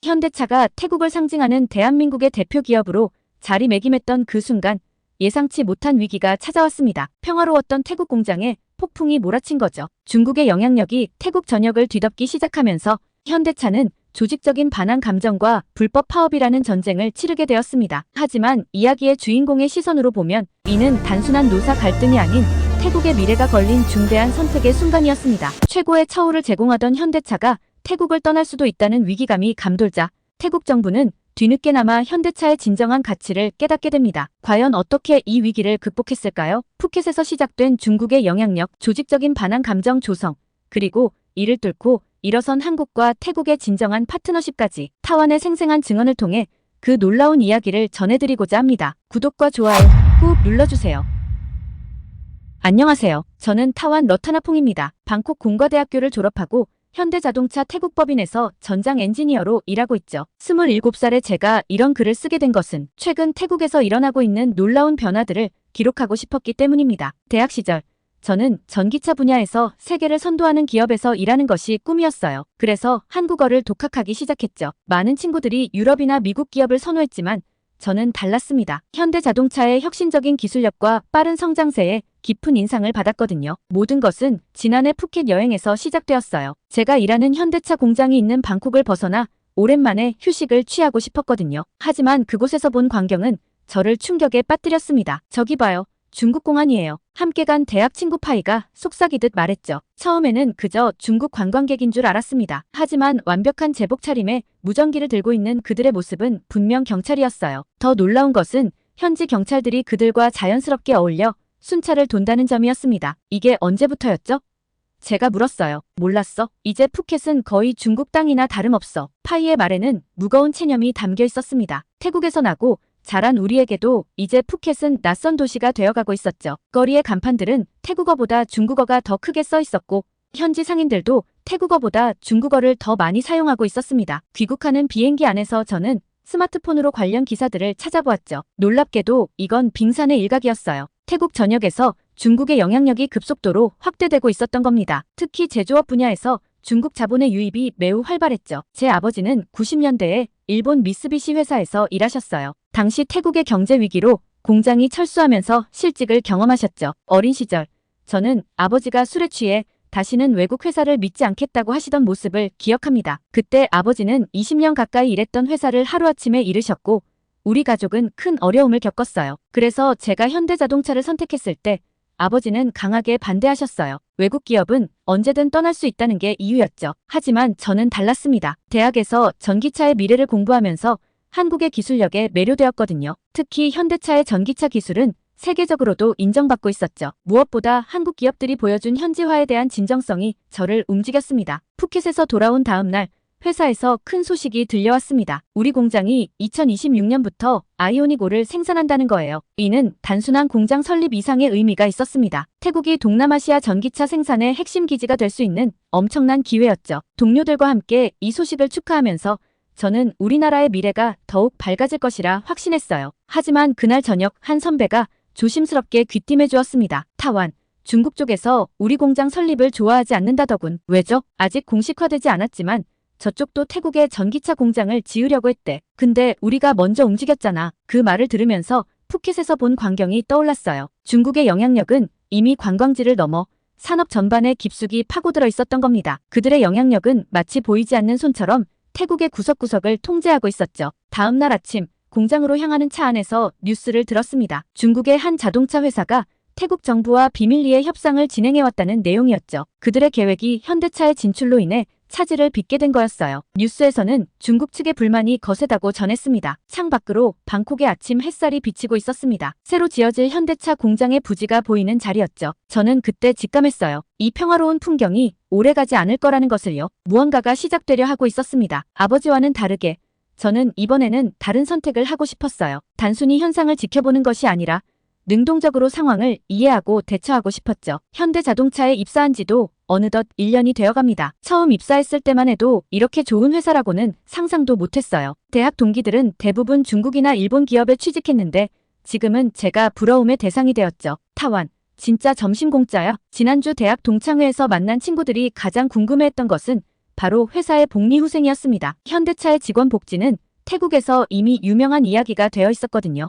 현대차가 태국을 상징하는 대한민국의 대표 기업으로 자리매김했던 그 순간 예상치 못한 위기가 찾아왔습니다. 평화로웠던 태국 공장에 폭풍이 몰아친 거죠. 중국의 영향력이 태국 전역을 뒤덮기 시작하면서 현대차는 조직적인 반한 감정과 불법 파업이라는 전쟁을 치르게 되었습니다. 하지만 이야기의 주인공의 시선으로 보면 이는 단순한 노사 갈등이 아닌 태국의 미래가 걸린 중대한 선택의 순간이었습니다. 최고의 처우를 제공하던 현대차가 태국을 떠날 수도 있다는 위기감이 감돌자 태국 정부는 뒤늦게나마 현대차의 진정한 가치를 깨닫게 됩니다. 과연 어떻게 이 위기를 극복했을까요? 푸켓에서 시작된 중국의 영향력, 조직적인 반한 감정 조성, 그리고 이를 뚫고 일어선 한국과 태국의 진정한 파트너십까지 타완의 생생한 증언을 통해 그 놀라운 이야기를 전해드리고자 합니다. 구독과 좋아요 꾹 눌러주세요. 안녕하세요. 저는 타완 러타나퐁입니다. 방콕 공과대학교를 졸업하고 현대자동차 태국법인에서 전장 엔지니어로 일하고 있죠. 27살의 제가 이런 글을 쓰게 된 것은 최근 태국에서 일어나고 있는 놀라운 변화들을 기록하고 싶었기 때문입니다. 대학 시절 저는 전기차 분야에서 세계를 선도하는 기업에서 일하는 것이 꿈이었어요. 그래서 한국어를 독학하기 시작했죠. 많은 친구들이 유럽이나 미국 기업을 선호했지만 저는 달랐습니다. 현대자동차의 혁신적인 기술력과 빠른 성장세에 깊은 인상을 받았거든요. 모든 것은 지난해 푸켓 여행에서 시작되었어요. 제가 일하는 현대차 공장이 있는 방콕을 벗어나 오랜만에 휴식을 취하고 싶었거든요. 하지만 그곳에서 본 광경은 저를 충격에 빠뜨렸습니다. 저기 봐요. 중국 공안이에요. 함께 간 대학 친구 파이가 속삭이듯 말했죠. 처음에는 그저 중국 관광객인 줄 알았습니다. 하지만 완벽한 제복 차림에 무전기를 들고 있는 그들의 모습은 분명 경찰이었어요. 더 놀라운 것은 현지 경찰들이 그들과 자연스럽게 어울려 순찰을 돈다는 점이었습니다. 이게 언제부터였죠? 제가 물었어요. 몰랐어? 이제 푸켓은 거의 중국 땅이나 다름없어. 파이의 말에는 무거운 체념이 담겨 있었습니다. 태국에서 나고 자란 우리에게도 이제 푸켓은 낯선 도시가 되어가고 있었죠. 거리의 간판들은 태국어보다 중국어가 더 크게 써 있었고 현지 상인들도 태국어보다 중국어를 더 많이 사용하고 있었습니다. 귀국하는 비행기 안에서 저는 스마트폰으로 관련 기사들을 찾아보았죠. 놀랍게도 이건 빙산의 일각이었어요. 태국 전역에서 중국의 영향력이 급속도로 확대되고 있었던 겁니다. 특히 제조업 분야에서 중국 자본의 유입이 매우 활발했죠. 제 아버지는 90년대에 일본 미쓰비시 회사에서 일하셨어요. 당시 태국의 경제 위기로 공장이 철수하면서 실직을 경험하셨죠. 어린 시절 저는 아버지가 술에 취해 다시는 외국 회사를 믿지 않겠다고 하시던 모습을 기억합니다. 그때 아버지는 20년 가까이 일했던 회사를 하루아침에 잃으셨고 우리 가족은 큰 어려움을 겪었어요. 그래서 제가 현대자동차를 선택했을 때 아버지는 강하게 반대하셨어요. 외국 기업은 언제든 떠날 수 있다는 게 이유였죠. 하지만 저는 달랐습니다. 대학에서 전기차의 미래를 공부하면서 한국의 기술력에 매료되었거든요. 특히 현대차의 전기차 기술은 세계적으로도 인정받고 있었죠. 무엇보다 한국 기업들이 보여준 현지화에 대한 진정성이 저를 움직였습니다. 푸켓에서 돌아온 다음 날 회사에서 큰 소식이 들려왔습니다. 우리 공장이 2026년부터 아이오닉5를 생산한다는 거예요. 이는 단순한 공장 설립 이상의 의미가 있었습니다. 태국이 동남아시아 전기차 생산의 핵심 기지가 될 수 있는 엄청난 기회였죠. 동료들과 함께 이 소식을 축하하면서 저는 우리나라의 미래가 더욱 밝아질 것이라 확신했어요. 하지만 그날 저녁 한 선배가 조심스럽게 귀띔해 주었습니다. 타완, 중국 쪽에서 우리 공장 설립을 좋아하지 않는다더군. 왜죠? 아직 공식화되지 않았지만 저쪽도 태국에 전기차 공장을 지으려고 했대. 근데 우리가 먼저 움직였잖아. 그 말을 들으면서 푸켓에서 본 광경이 떠올랐어요. 중국의 영향력은 이미 관광지를 넘어 산업 전반에 깊숙이 파고들어 있었던 겁니다. 그들의 영향력은 마치 보이지 않는 손처럼 태국의 구석구석을 통제하고 있었죠. 다음 날 아침 공장으로 향하는 차 안에서 뉴스를 들었습니다. 중국의 한 자동차 회사가 태국 정부와 비밀리에 협상을 진행해왔다는 내용이었죠. 그들의 계획이 현대차의 진출로 인해 차질을 빚게 된 거였어요. 뉴스에서는 중국 측의 불만이 거세다고 전했습니다. 창밖으로 방콕의 아침 햇살이 비치고 있었습니다. 새로 지어질 현대차 공장의 부지가 보이는 자리였죠. 저는 그때 직감했어요. 이 평화로운 풍경이 오래가지 않을 거라는 것을요. 무언가가 시작되려 하고 있었습니다. 아버지와는 다르게 저는 이번에는 다른 선택을 하고 싶었어요. 단순히 현상을 지켜보는 것이 아니라 능동적으로 상황을 이해하고 대처하고 싶었죠. 현대자동차에 입사한 지도 어느덧 1년이 되어갑니다. 처음 입사했을 때만 해도 이렇게 좋은 회사라고는 상상도 못했어요. 대학 동기들은 대부분 중국이나 일본 기업에 취직했는데 지금은 제가 부러움의 대상이 되었죠. 타완, 진짜 점심 공짜야? 지난주 대학 동창회에서 만난 친구들이 가장 궁금해했던 것은 바로 회사의 복리후생이었습니다. 현대차의 직원 복지는 태국에서 이미 유명한 이야기가 되어 있었거든요.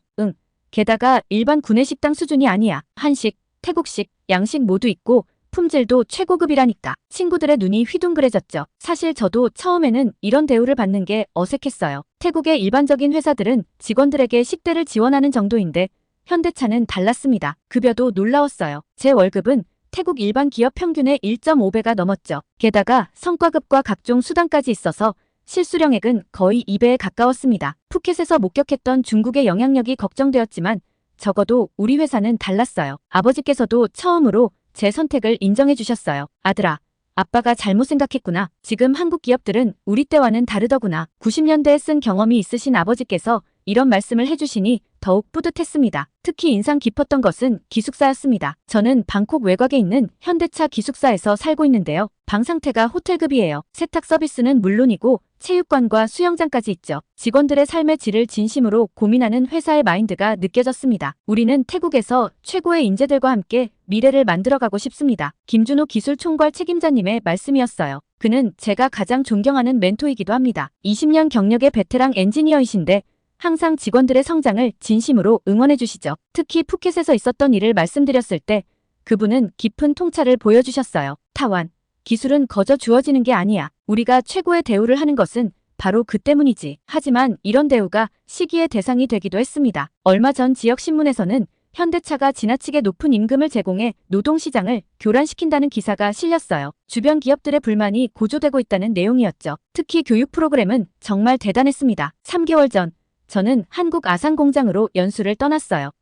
게다가 일반 구내식당 수준이 아니야. 한식, 태국식, 양식 모두 있고 품질도 최고급이라니까. 친구들의 눈이 휘둥그레졌죠. 사실 저도 처음에는 이런 대우를 받는 게 어색했어요. 태국의 일반적인 회사들은 직원들에게 식대를 지원하는 정도인데 현대차는 달랐습니다. 급여도 놀라웠어요. 제 월급은 태국 일반 기업 평균의 1.5배가 넘었죠. 게다가 성과급과 각종 수당까지 있어서 실수령액은 거의 2배에 가까웠습니다. 푸켓에서 목격했던 중국의 영향력이 걱정되었지만 적어도 우리 회사는 달랐어요. 아버지께서도 처음으로 제 선택을 인정해 주셨어요. 아들아, 아빠가 잘못 생각했구나. 지금 한국 기업들은 우리 때와는 다르더구나. 90년대에 쓴 경험이 있으신 아버지께서 이런 말씀을 해주시니 더욱 뿌듯했습니다. 특히 인상 깊었던 것은 기숙사였습니다. 저는 방콕 외곽에 있는 현대차 기숙사에서 살고 있는데요. 방 상태가 호텔급이에요. 세탁 서비스는 물론이고 체육관과 수영장까지 있죠. 직원들의 삶의 질을 진심으로 고민하는 회사의 마인드가 느껴졌습니다. 우리는 태국에서 최고의 인재들과 함께 미래를 만들어가고 싶습니다. 김준호 기술총괄 책임자님의 말씀이었어요. 그는 제가 가장 존경하는 멘토이기도 합니다. 20년 경력의 베테랑 엔지니어이신데 항상 직원들의 성장을 진심으로 응원해 주시죠. 특히 푸켓에서 있었던 일을 말씀드렸을 때 그분은 깊은 통찰을 보여주셨어요. 타완, 기술은 거저 주어지는 게 아니야. 우리가 최고의 대우를 하는 것은 바로 그 때문이지. 하지만 이런 대우가 시기의 대상이 되기도 했습니다. 얼마 전 지역신문에서는 현대차가 지나치게 높은 임금을 제공해 노동시장을 교란시킨다는 기사가 실렸어요. 주변 기업들의 불만이 고조되고 있다는 내용이었죠. 특히 교육 프로그램은 정말 대단했습니다. 3개월 전 저는 한국 아산 공장으로 연수를 떠났어요.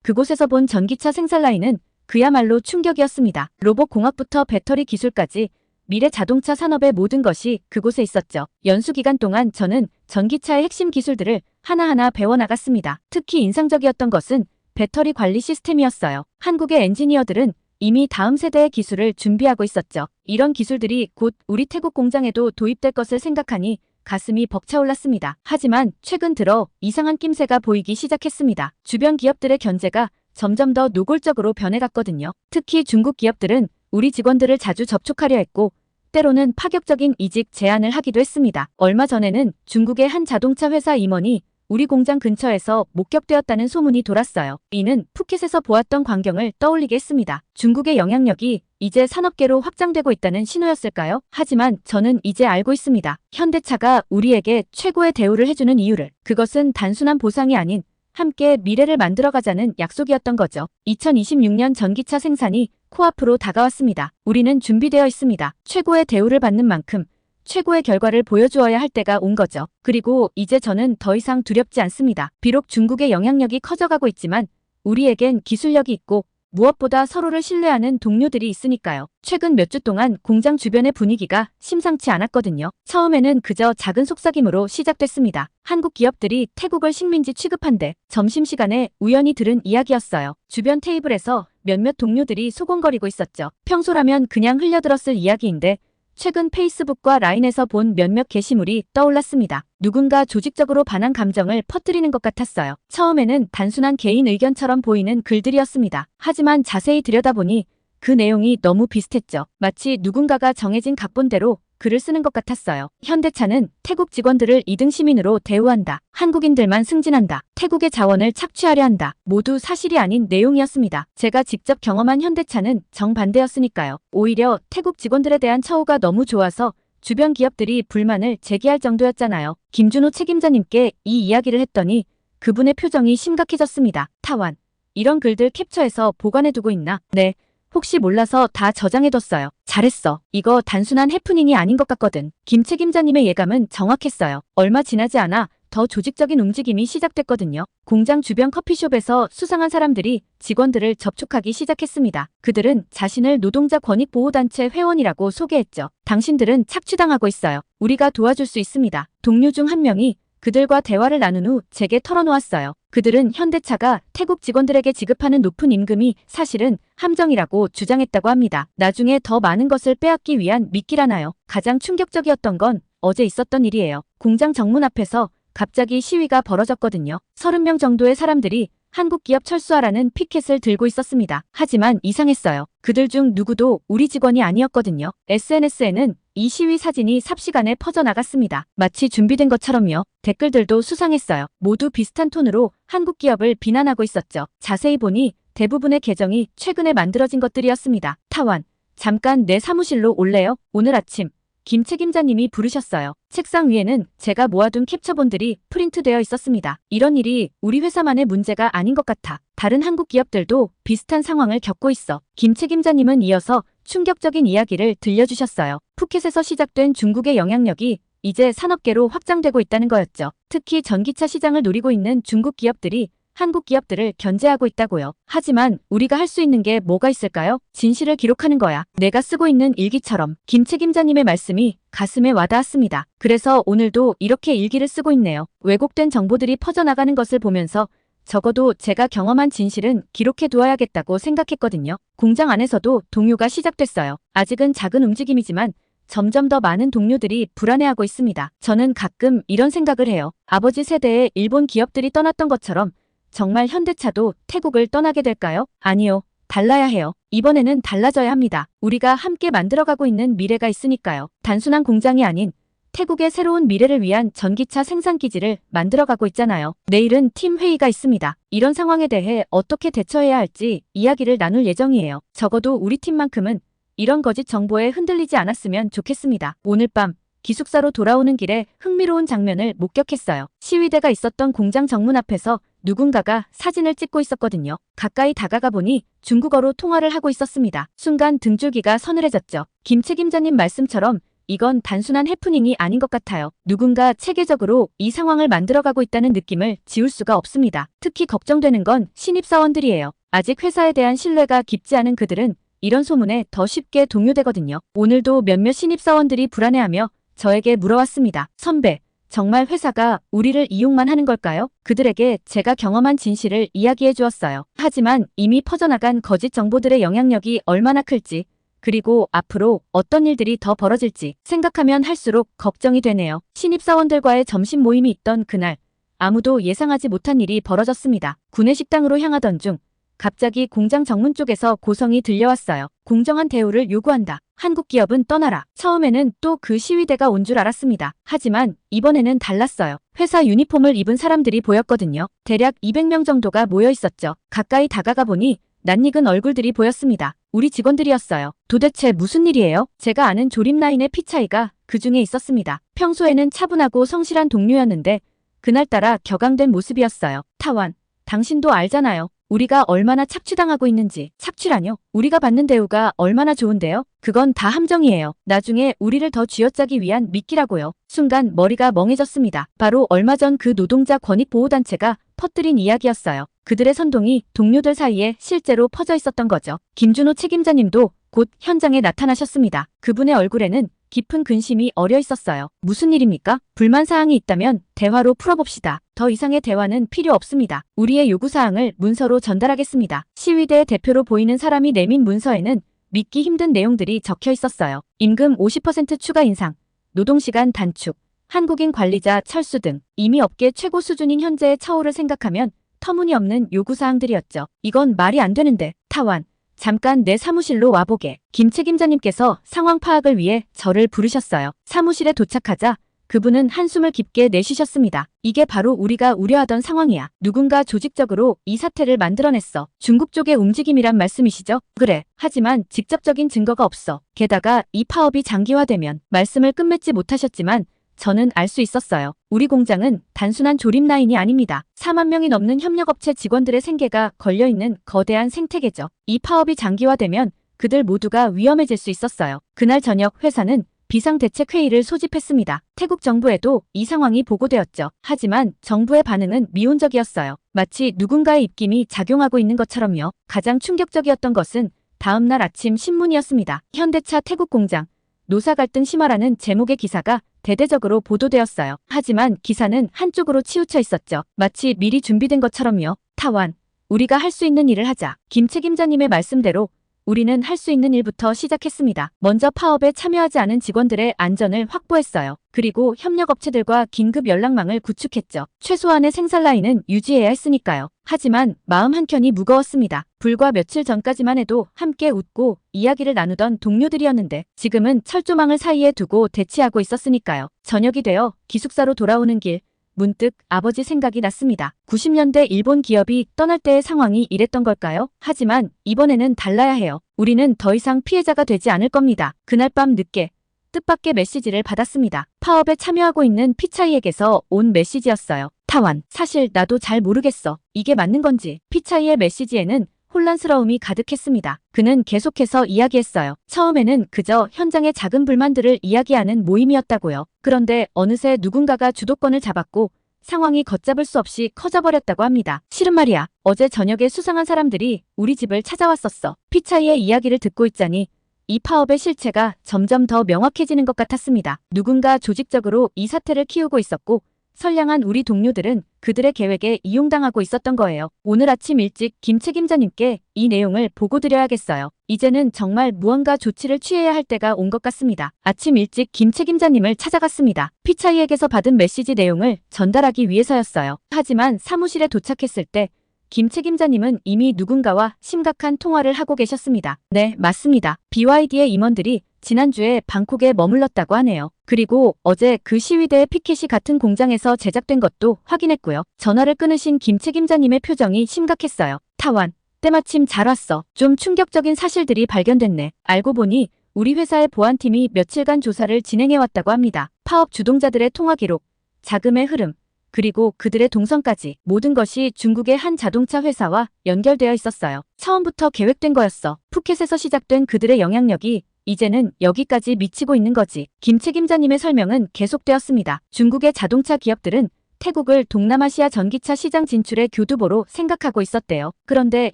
그곳에서 본 전기차 생산 라인은 그야말로 충격이었습니다. 로봇공학부터 배터리 기술까지 미래 자동차 산업의 모든 것이 그곳에 있었죠. 연수 기간 동안 저는 전기차의 핵심 기술들을 하나하나 배워나갔습니다. 특히 인상적이었던 것은 배터리 관리 시스템이었어요. 한국의 엔지니어들은 이미 다음 세대의 기술을 준비하고 있었죠. 이런 기술들이 곧 우리 태국 공장에도 도입될 것을 생각하니 가슴이 벅차올랐습니다. 하지만 최근 들어 이상한 낌새가 보이기 시작했습니다. 주변 기업들의 견제가 점점 더 노골적으로 변해갔거든요. 특히 중국 기업들은 우리 직원들을 자주 접촉하려 했고 때로는 파격적인 이직 제안을 하기도 했습니다. 얼마 전에는 중국의 한 자동차 회사 임원이 우리 공장 근처에서 목격되었다는 소문이 돌았어요. 이는 푸켓에서 보았던 광경을 떠올리게 했습니다. 중국의 영향력이 이제 산업계로 확장되고 있다는 신호였을까요? 하지만 저는 이제 알고 있습니다. 현대차가 우리에게 최고의 대우를 해주는 이유를. 그것은 단순한 보상이 아닌 함께 미래를 만들어가자는 약속이었던 거죠. 2026년 전기차 생산이 코앞으로 다가왔습니다. 우리는 준비되어 있습니다. 최고의 대우를 받는 만큼 최고의 결과를 보여주어야 할 때가 온 거죠. 그리고 이제 저는 더 이상 두렵지 않습니다. 비록 중국의 영향력이 커져가고 있지만 우리에겐 기술력이 있고 무엇보다 서로를 신뢰하는 동료들이 있으니까요. 최근 몇 주 동안 공장 주변의 분위기가 심상치 않았거든요. 처음에는 그저 작은 속삭임으로 시작됐습니다. 한국 기업들이 태국을 식민지 취급한대. 점심시간에 우연히 들은 이야기였어요. 주변 테이블에서 몇몇 동료들이 소곤거리고 있었죠. 평소라면 그냥 흘려들었을 이야기인데 최근 페이스북과 라인에서 본 몇몇 게시물이 떠올랐습니다. 누군가 조직적으로 반한 감정을 퍼뜨리는 것 같았어요. 처음에는 단순한 개인 의견처럼 보이는 글들이었습니다. 하지만 자세히 들여다보니 그 내용이 너무 비슷했죠. 마치 누군가가 정해진 각본대로 글을 쓰는 것 같았어요. 현대차는 태국 직원들을 2등 시민으로 대우한다. 한국인들만 승진한다. 태국의 자원을 착취하려 한다. 모두 사실이 아닌 내용이었습니다. 제가 직접 경험한 현대차는 정반대였으니까요. 오히려 태국 직원들에 대한 처우가 너무 좋아서 주변 기업들이 불만을 제기할 정도였잖아요. 김준호 책임자님께 이 이야기를 했더니 그분의 표정이 심각해졌습니다. 타완, 이런 글들 캡처해서 보관해두고 있나? 네. 혹시 몰라서 다 저장해뒀어요. 잘했어. 이거 단순한 해프닝이 아닌 것 같거든. 김 책임자님의 예감은 정확했어요. 얼마 지나지 않아 더 조직적인 움직임이 시작됐거든요. 공장 주변 커피숍에서 수상한 사람들이 직원들을 접촉하기 시작했습니다. 그들은 자신을 노동자 권익보호단체 회원이라고 소개했죠. 당신들은 착취당하고 있어요. 우리가 도와줄 수 있습니다. 동료 중 한 명이 그들과 대화를 나눈 후 제게 털어놓았어요. 그들은 현대차가 태국 직원들에게 지급하는 높은 임금이 사실은 함정이라고 주장했다고 합니다. 나중에 더 많은 것을 빼앗기 위한 미끼라나요. 가장 충격적이었던 건 어제 있었던 일이에요. 공장 정문 앞에서 갑자기 시위가 벌어졌거든요. 30명 정도의 사람들이 한국 기업 철수하라는 피켓을 들고 있었습니다. 하지만 이상했어요. 그들 중 누구도 우리 직원이 아니었거든요. SNS에는 이 시위 사진이 삽시간에 퍼져나갔습니다. 마치 준비된 것처럼요. 댓글들도 수상했어요. 모두 비슷한 톤으로 한국 기업을 비난하고 있었죠. 자세히 보니 대부분의 계정이 최근에 만들어진 것들이었습니다. 타완, 잠깐 내 사무실로 올래요? 오늘 아침 김 책임자님이 부르셨어요. 책상 위에는 제가 모아둔 캡처본들이 프린트되어 있었습니다. 이런 일이 우리 회사만의 문제가 아닌 것 같아. 다른 한국 기업들도 비슷한 상황을 겪고 있어. 김 책임자님은 이어서 충격적인 이야기를 들려주셨어요. 푸켓에서 시작된 중국의 영향력이 이제 산업계로 확장되고 있다는 거였죠. 특히 전기차 시장을 노리고 있는 중국 기업들이 한국 기업들을 견제하고 있다고요. 하지만 우리가 할 수 있는 게 뭐가 있을까요? 진실을 기록하는 거야. 내가 쓰고 있는 일기처럼. 김 책임자님의 말씀이 가슴에 와닿았습니다. 그래서 오늘도 이렇게 일기를 쓰고 있네요. 왜곡된 정보들이 퍼져나가는 것을 보면서 적어도 제가 경험한 진실은 기록해 두어야겠다고 생각했거든요. 공장 안에서도 동요가 시작됐어요. 아직은 작은 움직임이지만 점점 더 많은 동료들이 불안해하고 있습니다. 저는 가끔 이런 생각을 해요. 아버지 세대의 일본 기업들이 떠났던 것처럼 정말 현대차도 태국을 떠나게 될까요? 아니요. 달라야 해요. 이번에는 달라져야 합니다. 우리가 함께 만들어가고 있는 미래가 있으니까요. 단순한 공장이 아닌 태국의 새로운 미래를 위한 전기차 생산 기지를 만들어가고 있잖아요. 내일은 팀 회의가 있습니다. 이런 상황에 대해 어떻게 대처해야 할지 이야기를 나눌 예정이에요. 적어도 우리 팀만큼은 이런 거짓 정보에 흔들리지 않았으면 좋겠습니다. 오늘 밤 기숙사로 돌아오는 길에 흥미로운 장면을 목격했어요. 시위대가 있었던 공장 정문 앞에서 누군가가 사진을 찍고 있었거든요. 가까이 다가가 보니 중국어로 통화를 하고 있었습니다. 순간 등줄기가 서늘해졌죠. 김 책임자님 말씀처럼 이건 단순한 해프닝이 아닌 것 같아요. 누군가 체계적으로 이 상황을 만들어가고 있다는 느낌을 지울 수가 없습니다. 특히 걱정되는 건 신입사원들이에요. 아직 회사에 대한 신뢰가 깊지 않은 그들은 이런 소문에 더 쉽게 동요되거든요. 오늘도 몇몇 신입사원들이 불안해하며 저에게 물어왔습니다. 선배, 정말 회사가 우리를 이용만 하는 걸까요? 그들에게 제가 경험한 진실을 이야기해 주었어요. 하지만 이미 퍼져나간 거짓 정보들의 영향력이 얼마나 클지, 그리고 앞으로 어떤 일들이 더 벌어질지 생각하면 할수록 걱정이 되네요. 신입사원들과의 점심 모임이 있던 그날, 아무도 예상하지 못한 일이 벌어졌습니다. 구내 식당으로 향하던 중 갑자기 공장 정문 쪽에서 고성이 들려왔어요. 공정한 대우를 요구한다. 한국 기업은 떠나라. 처음에는 또 그 시위대가 온 줄 알았습니다. 하지만 이번에는 달랐어요. 회사 유니폼을 입은 사람들이 보였거든요. 대략 200명 정도가 모여 있었죠. 가까이 다가가 보니 낯익은 얼굴들이 보였습니다. 우리 직원들이었어요. 도대체 무슨 일이에요? 제가 아는 조립라인의 피차이가 그 중에 있었습니다. 평소에는 차분하고 성실한 동료였는데 그날따라 격앙된 모습이었어요. 타완, 당신도 알잖아요. 우리가 얼마나 착취당하고 있는지. 착취라뇨? 우리가 받는 대우가 얼마나 좋은데요? 그건 다 함정이에요. 나중에 우리를 더 쥐어짜기 위한 미끼라고요. 순간 머리가 멍해졌습니다. 바로 얼마 전 그 노동자 권익보호단체가 퍼뜨린 이야기였어요. 그들의 선동이 동료들 사이에 실제로 퍼져 있었던 거죠. 김준호 책임자님도 곧 현장에 나타나셨습니다. 그분의 얼굴에는 깊은 근심이 어려 있었어요. 무슨 일입니까? 불만사항이 있다면 대화로 풀어봅시다. 더 이상의 대화는 필요 없습니다. 우리의 요구사항을 문서로 전달하겠습니다. 시위대 대표로 보이는 사람이 내민 문서에는 믿기 힘든 내용들이 적혀 있었어요. 임금 50% 추가 인상, 노동시간 단축, 한국인 관리자 철수 등 이미 업계 최고 수준인 현재의 처우를 생각하면 터무니없는 요구사항들이었죠. 이건 말이 안 되는데. 타완, 잠깐 내 사무실로 와보게. 김 책임자님께서 상황 파악을 위해 저를 부르셨어요. 사무실에 도착하자 그분은 한숨을 깊게 내쉬셨습니다. 이게 바로 우리가 우려하던 상황이야. 누군가 조직적으로 이 사태를 만들어냈어. 중국 쪽의 움직임이란 말씀이시죠? 그래. 하지만 직접적인 증거가 없어. 게다가 이 파업이 장기화되면 말씀을 끝맺지 못하셨지만 저는 알 수 있었어요. 우리 공장은 단순한 조립 라인이 아닙니다. 4만 명이 넘는 협력업체 직원들의 생계가 걸려있는 거대한 생태계죠. 이 파업이 장기화되면 그들 모두가 위험해질 수 있었어요. 그날 저녁 회사는 비상대책회의를 소집했습니다. 태국 정부에도 이 상황이 보고되었죠. 하지만 정부의 반응은 미온적이었어요. 마치 누군가의 입김이 작용하고 있는 것처럼요. 가장 충격적이었던 것은 다음날 아침 신문이었습니다. 현대차 태국 공장, 노사 갈등 심화라는 제목의 기사가 대대적으로 보도되었어요. 하지만 기사는 한쪽으로 치우쳐 있었죠. 마치 미리 준비된 것처럼요. 타완, 우리가 할 수 있는 일을 하자. 김 책임자님의 말씀대로 우리는 할 수 있는 일부터 시작했습니다. 먼저 파업에 참여하지 않은 직원들의 안전을 확보했어요. 그리고 협력업체들과 긴급 연락망을 구축했죠. 최소한의 생산 라인은 유지해야 했으니까요. 하지만 마음 한켠이 무거웠습니다. 불과 며칠 전까지만 해도 함께 웃고 이야기를 나누던 동료들이었는데 지금은 철조망을 사이에 두고 대치하고 있었으니까요. 저녁이 되어 기숙사로 돌아오는 길 문득 아버지 생각이 났습니다. 90년대 일본 기업이 떠날 때의 상황이 이랬던 걸까요? 하지만 이번에는 달라야 해요. 우리는 더 이상 피해자가 되지 않을 겁니다. 그날 밤 늦게 뜻밖의 메시지를 받았습니다. 파업에 참여하고 있는 피차이에게서 온 메시지였어요. 타완, 사실 나도 잘 모르겠어. 이게 맞는 건지. 피차이의 메시지에는 혼란스러움이 가득했습니다. 그는 계속해서 이야기했어요. 처음에는 그저 현장의 작은 불만들을 이야기하는 모임이었다고요. 그런데 어느새 누군가가 주도권을 잡았고 상황이 걷잡을 수 없이 커져버렸다고 합니다. 실은 말이야. 어제 저녁에 수상한 사람들이 우리 집을 찾아왔었어. 피차이의 이야기를 듣고 있자니 이 파업의 실체가 점점 더 명확해지는 것 같았습니다. 누군가 조직적으로 이 사태를 키우고 있었고 선량한 우리 동료들은 그들의 계획에 이용당하고 있었던 거예요. 오늘 아침 일찍 김 책임자님께 이 내용을 보고드려야겠어요. 이제는 정말 무언가 조치를 취해야 할 때가 온 것 같습니다. 아침 일찍 김 책임자님을 찾아갔습니다. 피차이에게서 받은 메시지 내용을 전달하기 위해서였어요. 하지만 사무실에 도착했을 때 김 책임자님은 이미 누군가와 심각한 통화를 하고 계셨습니다. 네, 맞습니다. BYD의 임원들이 지난주에 방콕에 머물렀다고 하네요. 그리고 어제 그 시위대의 피켓이 같은 공장에서 제작된 것도 확인했고요. 전화를 끊으신 김 책임자님의 표정이 심각했어요. 타완, 때마침 잘 왔어. 좀 충격적인 사실들이 발견됐네. 알고 보니 우리 회사의 보안팀이 며칠간 조사를 진행해왔다고 합니다. 파업 주동자들의 통화 기록, 자금의 흐름, 그리고 그들의 동선까지 모든 것이 중국의 한 자동차 회사와 연결되어 있었어요. 처음부터 계획된 거였어. 푸켓에서 시작된 그들의 영향력이 이제는 여기까지 미치고 있는 거지. 김 책임자님의 설명은 계속되었습니다. 중국의 자동차 기업들은 태국을 동남아시아 전기차 시장 진출의 교두보로 생각하고 있었대요. 그런데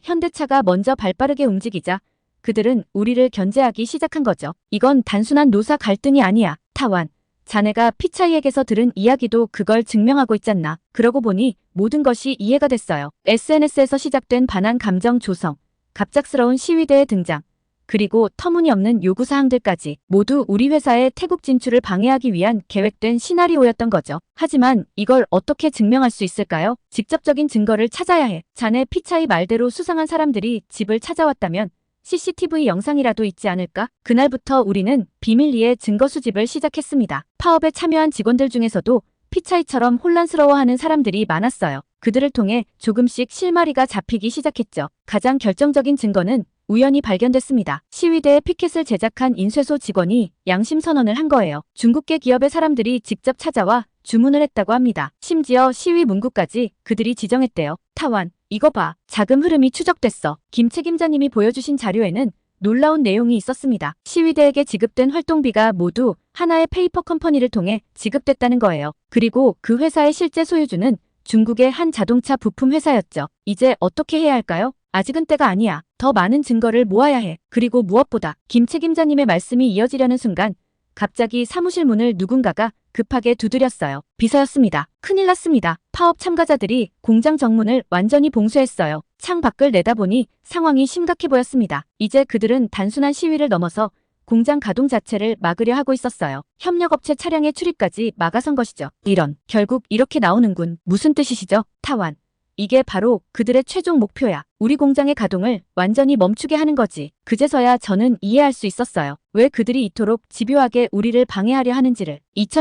현대차가 먼저 발빠르게 움직이자 그들은 우리를 견제하기 시작한 거죠. 이건 단순한 노사 갈등이 아니야. 타완, 자네가 피차이에게서 들은 이야기도 그걸 증명하고 있잖나. 그러고 보니 모든 것이 이해가 됐어요. SNS에서 시작된 반한 감정 조성, 갑작스러운 시위대의 등장, 그리고 터무니없는 요구사항들까지 모두 우리 회사의 태국 진출을 방해하기 위한 계획된 시나리오였던 거죠. 하지만 이걸 어떻게 증명할 수 있을까요? 직접적인 증거를 찾아야 해. 자네 피차이 말대로 수상한 사람들이 집을 찾아왔다면 CCTV 영상이라도 있지 않을까? 그날부터 우리는 비밀리에 증거 수집을 시작했습니다. 파업에 참여한 직원들 중에서도 피차이처럼 혼란스러워하는 사람들이 많았어요. 그들을 통해 조금씩 실마리가 잡히기 시작했죠. 가장 결정적인 증거는 우연히 발견됐습니다. 시위대의 피켓을 제작한 인쇄소 직원이 양심 선언을 한 거예요. 중국계 기업의 사람들이 직접 찾아와 주문을 했다고 합니다. 심지어 시위 문구까지 그들이 지정했대요. 타완, 이거 봐. 자금 흐름이 추적됐어. 김 책임자님이 보여주신 자료에는 놀라운 내용이 있었습니다. 시위대에게 지급된 활동비가 모두 하나의 페이퍼 컴퍼니를 통해 지급됐다는 거예요. 그리고 그 회사의 실제 소유주는 중국의 한 자동차 부품 회사였죠. 이제 어떻게 해야 할까요? 아직은 때가 아니야. 더 많은 증거를 모아야 해. 그리고 무엇보다 김 책임자님의 말씀이 이어지려는 순간 갑자기 사무실 문을 누군가가 급하게 두드렸어요. 비서였습니다. 큰일 났습니다. 파업 참가자들이 공장 정문을 완전히 봉쇄했어요. 창 밖을 내다보니 상황이 심각해 보였습니다. 이제 그들은 단순한 시위를 넘어서 공장 가동 자체를 막으려 하고 있었어요. 협력업체 차량의 출입까지 막아선 것이죠. 이런, 결국 이렇게 나오는군. 무슨 뜻이시죠? 타완. 이게 바로 그들의 최종 목표야. 우리 공장의 가동을 완전히 멈추게 하는 거지. 그제서야 저는 이해할 수 있었어요. 왜 그들이 이토록 집요하게 우리를 방해하려 하는지를.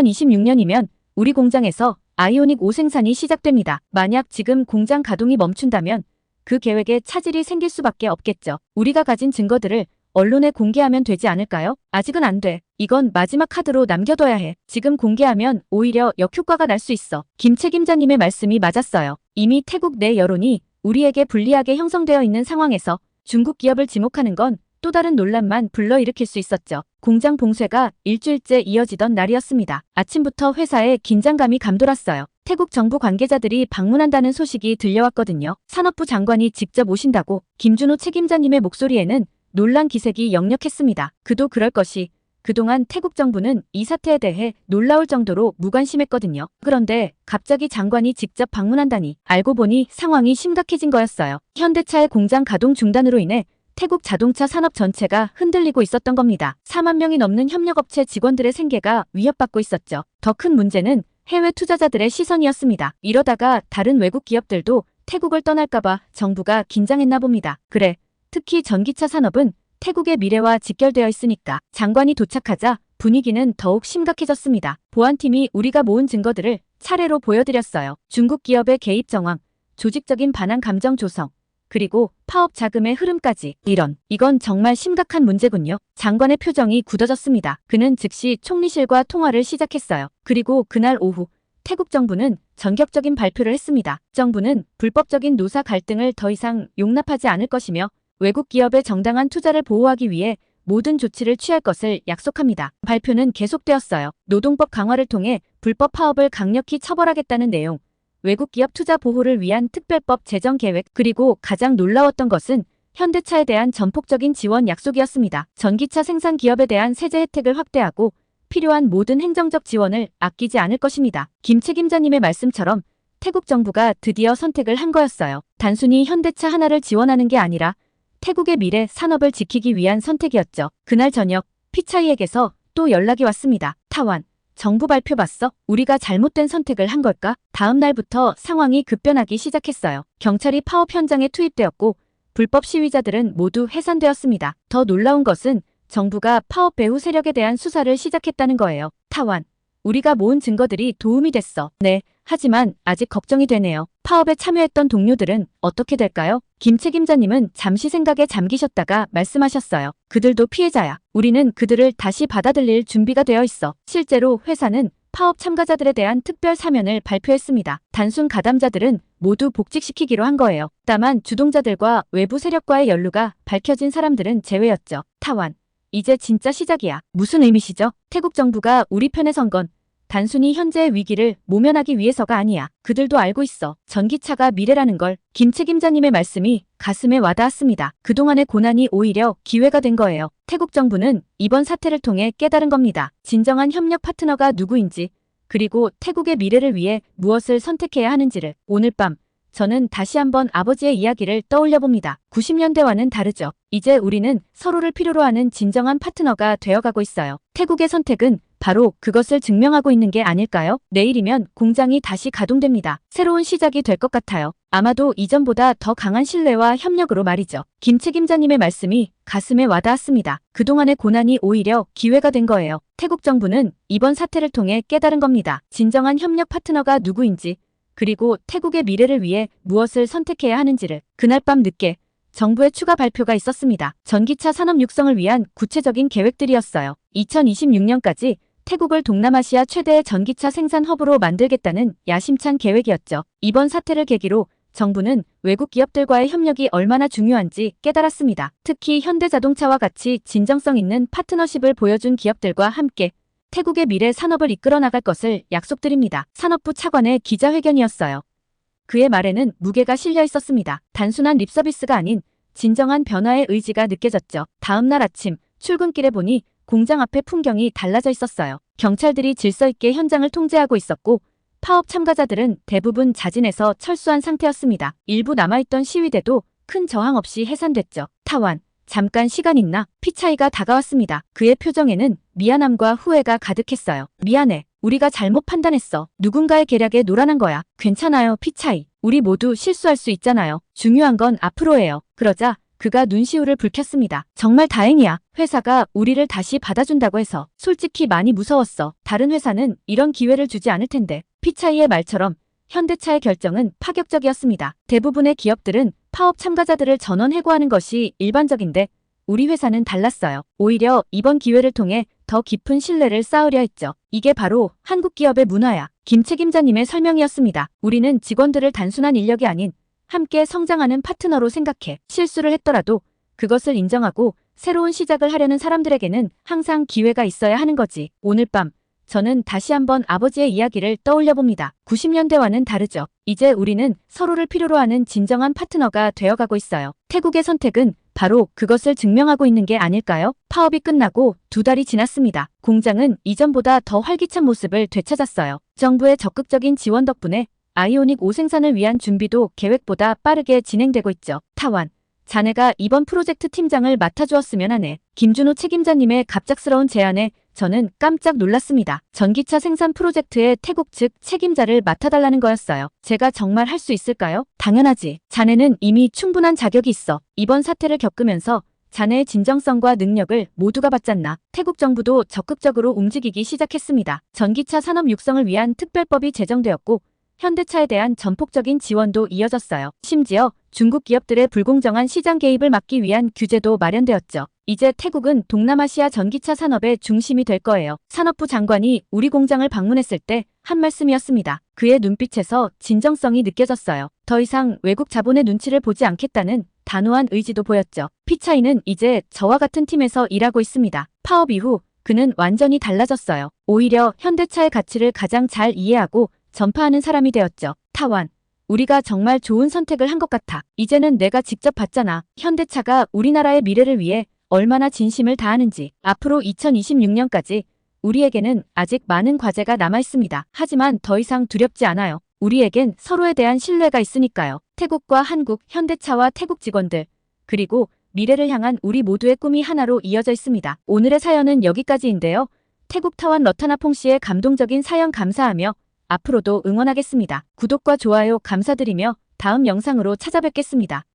2026년이면 우리 공장에서 아이오닉 5 생산이 시작됩니다. 만약 지금 공장 가동이 멈춘다면 그 계획에 차질이 생길 수밖에 없겠죠. 우리가 가진 증거들을 언론에 공개하면 되지 않을까요? 아직은 안 돼. 이건 마지막 카드로 남겨둬야 해. 지금 공개하면 오히려 역효과가 날 수 있어. 김 책임자님의 말씀이 맞았어요. 이미 태국 내 여론이 우리에게 불리하게 형성되어 있는 상황에서 중국 기업을 지목하는 건 또 다른 논란만 불러일으킬 수 있었죠. 공장 봉쇄가 일주일째 이어지던 날이었습니다. 아침부터 회사에 긴장감이 감돌았어요. 태국 정부 관계자들이 방문한다는 소식이 들려왔거든요. 산업부 장관이 직접 오신다고. 김준호 책임자님의 목소리에는 놀란 기색이 역력했습니다. 그도 그럴 것이. 그동안 태국 정부는 이 사태에 대해 놀라울 정도로 무관심했거든요. 그런데 갑자기 장관이 직접 방문한다니. 알고 보니 상황이 심각해진 거였어요. 현대차의 공장 가동 중단으로 인해 태국 자동차 산업 전체가 흔들리고 있었던 겁니다. 4만 명이 넘는 협력업체 직원들의 생계가 위협받고 있었죠. 더 큰 문제는 해외 투자자들의 시선이었습니다. 이러다가 다른 외국 기업들도 태국을 떠날까봐 정부가 긴장했나 봅니다. 그래, 특히 전기차 산업은 태국의 미래와 직결되어 있으니까. 장관이 도착하자 분위기는 더욱 심각해졌습니다. 보안팀이 우리가 모은 증거들을 차례로 보여드렸어요. 중국 기업의 개입 정황, 조직적인 반환 감정 조성, 그리고 파업 자금의 흐름까지. 이건 정말 심각한 문제군요. 장관의 표정이 굳어졌습니다. 그는 즉시 총리실과 통화를 시작했어요. 그리고 그날 오후 태국 정부는 전격적인 발표를 했습니다. 정부는 불법적인 노사 갈등을 더 이상 용납하지 않을 것이며 외국 기업의 정당한 투자를 보호하기 위해 모든 조치를 취할 것을 약속합니다. 발표는 계속되었어요. 노동법 강화를 통해 불법 파업을 강력히 처벌하겠다는 내용, 외국 기업 투자 보호를 위한 특별법 제정 계획, 그리고 가장 놀라웠던 것은 현대차에 대한 전폭적인 지원 약속이었습니다. 전기차 생산 기업에 대한 세제 혜택을 확대하고 필요한 모든 행정적 지원을 아끼지 않을 것입니다. 김 책임자님의 말씀처럼 태국 정부가 드디어 선택을 한 거였어요. 단순히 현대차 하나를 지원하는 게 아니라 태국의 미래 산업을 지키기 위한 선택이었죠. 그날 저녁 피차이에게서 또 연락이 왔습니다. 타완, 정부 발표 봤어? 우리가 잘못된 선택을 한 걸까? 다음 날부터 상황이 급변하기 시작했어요. 경찰이 파업 현장에 투입되었고 불법 시위자들은 모두 해산되었습니다. 더 놀라운 것은 정부가 파업 배후 세력에 대한 수사를 시작했다는 거예요. 타완, 우리가 모은 증거들이 도움이 됐어. 네, 하지만 아직 걱정이 되네요. 파업에 참여했던 동료들은 어떻게 될까요? 김 책임자님은 잠시 생각에 잠기셨다가 말씀하셨어요. 그들도 피해자야. 우리는 그들을 다시 받아들일 준비가 되어 있어. 실제로 회사는 파업 참가자들에 대한 특별 사면을 발표했습니다. 단순 가담자들은 모두 복직시키기로 한 거예요. 다만 주동자들과 외부 세력과의 연루가 밝혀진 사람들은 제외였죠. 타완, 이제 진짜 시작이야. 무슨 의미시죠? 태국 정부가 우리 편에 선 건 단순히 현재의 위기를 모면하기 위해서가 아니야. 그들도 알고 있어. 전기차가 미래라는 걸. 김 책임자님의 말씀이 가슴에 와닿았습니다. 그동안의 고난이 오히려 기회가 된 거예요. 태국 정부는 이번 사태를 통해 깨달은 겁니다. 진정한 협력 파트너가 누구인지, 그리고 태국의 미래를 위해 무엇을 선택해야 하는지를. 오늘 밤 저는 다시 한번 아버지의 이야기를 떠올려 봅니다. 90년대와는 다르죠. 이제 우리는 서로를 필요로 하는 진정한 파트너가 되어가고 있어요. 태국의 선택은 바로 그것을 증명하고 있는 게 아닐까요? 내일이면 공장이 다시 가동됩니다. 새로운 시작이 될 것 같아요. 아마도 이전보다 더 강한 신뢰와 협력으로 말이죠. 김 책임자님의 말씀이 가슴에 와닿았습니다. 그동안의 고난이 오히려 기회가 된 거예요. 태국 정부는 이번 사태를 통해 깨달은 겁니다. 진정한 협력 파트너가 누구인지, 그리고 태국의 미래를 위해 무엇을 선택해야 하는지를. 그날 밤 늦게 정부의 추가 발표가 있었습니다. 전기차 산업 육성을 위한 구체적인 계획들이었어요. 2026년까지 태국을 동남아시아 최대의 전기차 생산 허브로 만들겠다는 야심찬 계획이었죠. 이번 사태를 계기로 정부는 외국 기업들과의 협력이 얼마나 중요한지 깨달았습니다. 특히 현대자동차와 같이 진정성 있는 파트너십을 보여준 기업들과 함께 태국의 미래 산업을 이끌어 나갈 것을 약속드립니다. 산업부 차관의 기자회견이었어요. 그의 말에는 무게가 실려 있었습니다. 단순한 립서비스가 아닌 진정한 변화의 의지가 느껴졌죠. 다음 날 아침 출근길에 보니 공장 앞의 풍경이 달라져 있었어요. 경찰들이 질서 있게 현장을 통제하고 있었고 파업 참가자들은 대부분 자진해서 철수한 상태였습니다. 일부 남아있던 시위대도 큰 저항 없이 해산됐죠. 타완, 잠깐 시간 있나? 피차이가 다가왔습니다. 그의 표정에는 미안함과 후회가 가득했어요. 미안해. 우리가 잘못 판단했어. 누군가의 계략에 노란한 거야. 괜찮아요, 피차이. 우리 모두 실수할 수 있잖아요. 중요한 건 앞으로예요. 그러자 그가 눈시울을 붉혔습니다. 정말 다행이야. 회사가 우리를 다시 받아준다고 해서. 솔직히 많이 무서웠어. 다른 회사는 이런 기회를 주지 않을 텐데. 피차이의 말처럼 현대차의 결정은 파격적이었습니다. 대부분의 기업들은 파업 참가자들을 전원 해고하는 것이 일반적인데 우리 회사는 달랐어요. 오히려 이번 기회를 통해 더 깊은 신뢰를 쌓으려 했죠. 이게 바로 한국 기업의 문화야. 김 책임자님의 설명이었습니다. 우리는 직원들을 단순한 인력이 아닌 함께 성장하는 파트너로 생각해. 실수를 했더라도 그것을 인정하고 새로운 시작을 하려는 사람들에게는 항상 기회가 있어야 하는 거지. 오늘 밤 저는 다시 한번 아버지의 이야기를 떠올려 봅니다. 90년대와는 다르죠. 이제 우리는 서로를 필요로 하는 진정한 파트너가 되어가고 있어요. 태국의 선택은 바로 그것을 증명하고 있는 게 아닐까요? 파업이 끝나고 2달이 지났습니다. 공장은 이전보다 더 활기찬 모습을 되찾았어요. 정부의 적극적인 지원 덕분에 아이오닉 5 생산을 위한 준비도 계획보다 빠르게 진행되고 있죠. 타완, 자네가 이번 프로젝트 팀장을 맡아주었으면 하네. 김준호 책임자님의 갑작스러운 제안에 저는 깜짝 놀랐습니다. 전기차 생산 프로젝트의 태국 측 책임자를 맡아달라는 거였어요. 제가 정말 할 수 있을까요? 당연하지. 자네는 이미 충분한 자격이 있어. 이번 사태를 겪으면서 자네의 진정성과 능력을 모두가 받잖나. 태국 정부도 적극적으로 움직이기 시작했습니다. 전기차 산업 육성을 위한 특별법이 제정되었고 현대차에 대한 전폭적인 지원도 이어졌어요. 심지어 중국 기업들의 불공정한 시장 개입을 막기 위한 규제도 마련되었죠. 이제 태국은 동남아시아 전기차 산업의 중심이 될 거예요. 산업부 장관이 우리 공장을 방문했을 때 한 말씀이었습니다. 그의 눈빛에서 진정성이 느껴졌어요. 더 이상 외국 자본의 눈치를 보지 않겠다는 단호한 의지도 보였죠. 피차이는 이제 저와 같은 팀에서 일하고 있습니다. 파업 이후 그는 완전히 달라졌어요. 오히려 현대차의 가치를 가장 잘 이해하고 전파하는 사람이 되었죠. 타완. 우리가 정말 좋은 선택을 한 것 같아. 이제는 내가 직접 봤잖아. 현대차가 우리나라의 미래를 위해 얼마나 진심을 다하는지. 앞으로 2026년까지 우리에게는 아직 많은 과제가 남아 있습니다. 하지만 더 이상 두렵지 않아요. 우리에겐 서로에 대한 신뢰가 있으니까요. 태국과 한국, 현대차와 태국 직원들, 그리고 미래를 향한 우리 모두의 꿈이 하나로 이어져 있습니다. 오늘의 사연은 여기까지인데요. 태국 타완 러타나퐁 씨의 감동적인 사연 감사하며 앞으로도 응원하겠습니다. 구독과 좋아요 감사드리며 다음 영상으로 찾아뵙겠습니다.